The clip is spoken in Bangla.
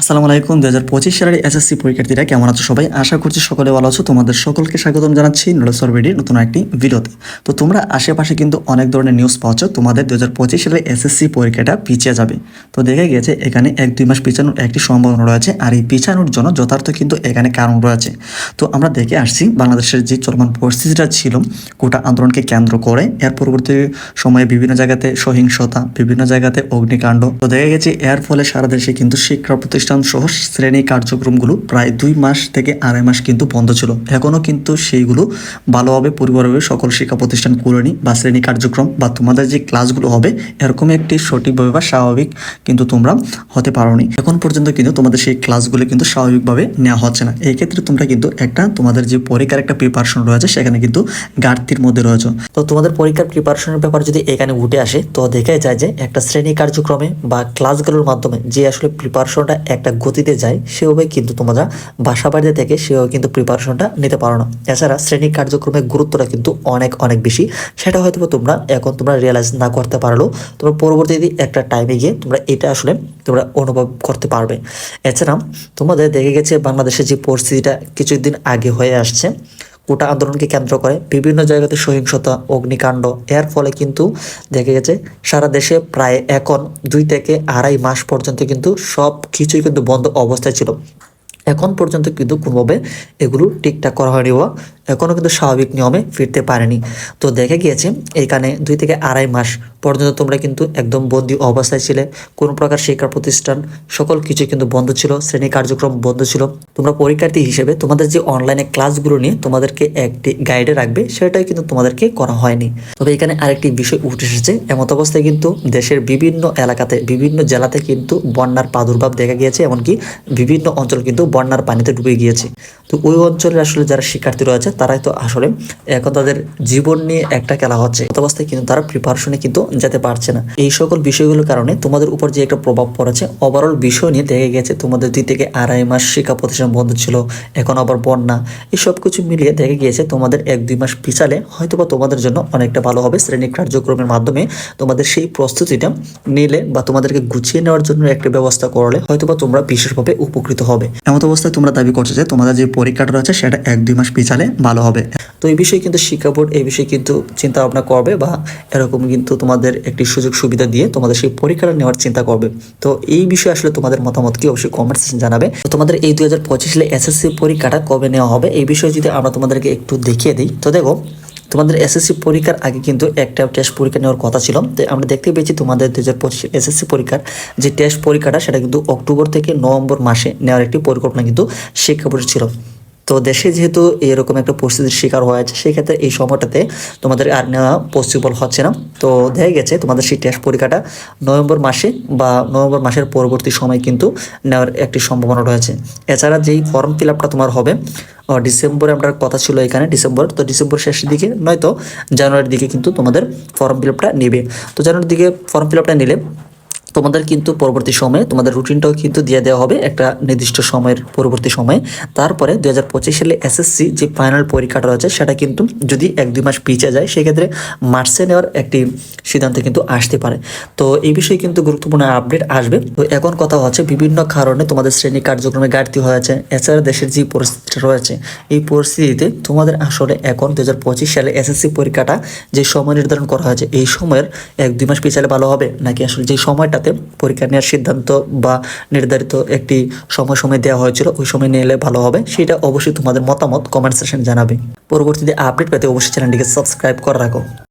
আসসালামু আলাইকুম। 2025 সালের এসএসসি পরীক্ষার্থীরা কেমন আছো সবাই? আশা করছি সকলে ভালো আছো। তোমাদের সকলকে স্বাগতম জানাচ্ছি নলেজ নতুন একটি ভিডিওতে। তো তোমরা আশেপাশে কিন্তু অনেক ধরনের নিউজ পাচ্ছ তোমাদের 2025 সালের এসএসসি পরীক্ষাটা পিছিয়ে যাবে। তো দেখা গেছে এখানে 1-2 মাস পিছানোর একটি সম্ভাবনা রয়েছে, আর এই পিছানোর জন্য যথার্থ কিন্তু এখানে কারণ রয়েছে। তো আমরা দেখে আসছি বাংলাদেশের যে চলমান পরিস্থিতিটা ছিল কোটা আন্দোলনকে কেন্দ্র করে, এর পরবর্তী সময়ে বিভিন্ন জায়গাতে সহিংসতা, বিভিন্ন জায়গাতে অগ্নিকাণ্ড। তো দেখা গেছে এর ফলে সারা দেশে কিন্তু শিক্ষা প্রতিষ্ঠান সহ শ্রেণী কার্যক্রমগুলো প্রায় 2 মাস থেকে 2.5 মাস কিন্তু বন্ধ ছিল। এখনও কিন্তু সেইগুলো ভালোভাবে পরিবারভাবে সকল শিক্ষা প্রতিষ্ঠান করেনি, বা শ্রেণী কার্যক্রম বা তোমাদের যে ক্লাসগুলো হবে এরকম একটি সঠিকভাবে বা স্বাভাবিক কিন্তু তোমরা হতে পারোনি। এখন পর্যন্ত কিন্তু তোমাদের সেই ক্লাসগুলো কিন্তু স্বাভাবিকভাবে নেওয়া হচ্ছে না। এই ক্ষেত্রে তোমরা কিন্তু একটা তোমাদের যে পরীক্ষার একটা প্রিপারেশন রয়েছে সেখানে কিন্তু ঘাটতির মধ্যে রয়েছে। তো তোমাদের পরীক্ষার প্রিপারেশনের ব্যাপার যদি এখানে উঠে আসে, তো দেখা যায় যে একটা শ্রেণী কার্যক্রমে বা ক্লাসগুলোর মাধ্যমে যে আসলে প্রিপারেশনটা একটা গতিতে যায়, সেভাবে কিন্তু তোমরা বাসা বাড়িতে থেকে সেভাবে কিন্তু প্রিপারেশনটা নিতে পারো না। এছাড়া শ্রেণী কার্যক্রমের গুরুত্বটা কিন্তু অনেক অনেক বেশি। সেটা হয়তো তোমরা রিয়েলাইজ না করতে পারলেও তোমরা পরবর্তীতে একটা টাইমে গিয়ে তোমরা এটা আসলে তোমরা অনুভব করতে পারবে। এছাড়া তোমাদের দেখে গেছে বাংলাদেশের যে পরিস্থিতিটা কিছুদিন আগে হয়ে আসছে, কোটা আন্দোলনকে কেন্দ্র করে বিভিন্ন জায়গাতে সহিংসতা, অগ্নিকাণ্ড, এর ফলে কিন্তু দেখা গেছে সারা দেশে প্রায় এখন 2 থেকে 2.5 মাস পর্যন্ত কিন্তু সব কিছুই কিন্তু বন্ধ অবস্থায় ছিল। এখন পর্যন্ত কিন্তু কোনোভাবে এগুলো ঠিকঠাক করা হয়নি বা এখনও কিন্তু স্বাভাবিক নিয়মে ফিরতে পারেনি। তো দেখা গিয়েছে এখানে 2 থেকে 2.5 মাস পর্যন্ত তোমরা কিন্তু একদম বন্দি অবস্থায় ছিলে। কোনো প্রকার শিক্ষা প্রতিষ্ঠান সকল কিছু কিন্তু বন্ধ ছিল, শ্রেণী কার্যক্রম বন্ধ ছিল। তোমরা পরীক্ষার্থী হিসেবে তোমাদের যে অনলাইনে ক্লাসগুলো নিয়ে তোমাদেরকে একটি গাইডে রাখবে, সেটাই কিন্তু তোমাদেরকে করা হয়নি। তবে এখানে আরেকটি বিষয় উঠে এসেছে, এমত অবস্থায় কিন্তু দেশের বিভিন্ন এলাকাতে, বিভিন্ন জেলাতে কিন্তু বন্যার প্রাদুর্ভাব দেখা গিয়েছে, এমনকি বিভিন্ন অঞ্চল কিন্তু বন্যার পানিতে ডুবে গিয়েছে। তো ওই অঞ্চলের আসলে যারা শিক্ষার্থী রয়েছে তারাই তো আসলে এখন তাদের জীবন নিয়ে একটা খেলা হচ্ছে, অবস্থায় কিন্তু তারা প্রিপারেশনে কিন্তু যেতে পারছে না। এই সকল বিষয়গুলোর কারণে তোমাদের উপর যে একটা প্রভাব পড়েছে, ওভারঅল বিষয় নিয়ে দেখা গেছে তোমাদের 2 থেকে 2.5 মাস শিক্ষা প্রতিষ্ঠান বন্ধ ছিল, এখন আবার বন্যা, এই সব কিছু মিলিয়ে দেখা গিয়েছে তোমাদের 1-2 মাস পিছালে হয়তোবা তোমাদের জন্য অনেকটা ভালো হবে। শ্রেণী কার্যক্রমের মাধ্যমে তোমাদের সেই প্রস্তুতিটা নিলে বা তোমাদেরকে গুছিয়ে নেওয়ার জন্য একটা ব্যবস্থা করলে হয়তোবা তোমরা বিশেষভাবে উপকৃত হবে। এমত অবস্থায় তোমরা দাবি করছো যে তোমাদের যে পরীক্ষাটা রয়েছে সেটা 1-2 মাস পিছালে ভালো হবে। তো এই বিষয়ে কিন্তু শিক্ষা বোর্ড এই বিষয়ে কিন্তু চিন্তা ভাবনা করবে, বা এরকম কিন্তু তোমাদের একটি সুযোগ সুবিধা দিয়ে তোমাদের সেই পরীক্ষাটা নেওয়ার চিন্তা করবে। তো এই বিষয়ে আসলে তোমাদের মতামত কি অবশ্যই কমেন্ট সেকশনে জানাবে। তো তোমাদের এই 2025 সালে এসএসসি পরীক্ষাটা কবে নেওয়া হবে এই বিষয়ে যদি আমরা তোমাদেরকে একটু দেখিয়ে দিই, তো দেখো তোমাদের এসএসসি পরীক্ষার আগে কিন্তু একটা টেস্ট পরীক্ষা নেওয়ার কথা ছিল। তো আমরা দেখতে পেয়েছি তোমাদের 2025 এসএসসি পরীক্ষার যে টেস্ট পরীক্ষাটা সেটা কিন্তু অক্টোবর থেকে নভেম্বর মাসে নেওয়ার একটি পরিকল্পনা কিন্তু শিক্ষা বোর্ডের ছিল। তো দেশে যেহেতু এরকম একটা পরিস্থিতির শিকার হয়েছে, সেক্ষেত্রে এই সময়টাতে তোমাদের আর নেওয়া পসিবল হচ্ছে না। তো দেখা গেছে তোমাদের সেই টেস্ট পরীক্ষাটা নভেম্বর মাসে বা নভেম্বর মাসের পরবর্তী সময় কিন্তু নেওয়ার একটি সম্ভাবনা রয়েছে। এছাড়া যেই ফর্ম ফিল আপটা তোমার হবে ডিসেম্বরে, আমরা কথা ছিল এখানে ডিসেম্বর, তো ডিসেম্বর শেষের দিকে নয়তো জানুয়ারির দিকে কিন্তু তোমাদের ফর্ম ফিল আপটা নেবে। তো জানুয়ারির দিকে ফর্ম ফিল আপটা নিলে তোমাদের কিন্তু পরবর্তী সময়ে তোমাদের রুটিনটাও কিন্তু দিয়ে দেওয়া হবে একটা নির্দিষ্ট সময়ের পরবর্তী সময়ে। তারপরে 2025 সালে এসএসসি যে ফাইনাল পরীক্ষাটা রয়েছে সেটা কিন্তু যদি 1-2 মাস পিছিয়ে যায়, সেক্ষেত্রে মার্চে নেওয়ার একটি সিদ্ধান্ত কিন্তু আসতে পারে। তো এই বিষয়ে কিন্তু গুরুত্বপূর্ণ আপডেট আসবে। তো এখন কথা হচ্ছে বিভিন্ন কারণে তোমাদের শ্রেণী কার্যক্রমে ঘাটতি হয়েছে, এছাড়া দেশের যে পরিস্থিতি রয়েছে এই পরিস্থিতিতে তোমাদের আসলে এখন 2025 সালে এসএসসি পরীক্ষাটা যে সময় নির্ধারণ করা হয়েছে এই সময়ের 1-2 মাস পিছালে ভালো হবে, নাকি আসলে যে সময়টাতে পরীক্ষা নেওয়ার সিদ্ধান্ত বা নির্ধারিত একটি সময় দেওয়া হয়েছিল ওই সময় নিলে ভালো হবে, সেটা অবশ্যই তোমাদের মতামত কমেন্ট সেকশনে জানাবে। পরবর্তীতে আপডেট পেতে অবশ্যই চ্যানেলটিকে সাবস্ক্রাইব করে রাখো।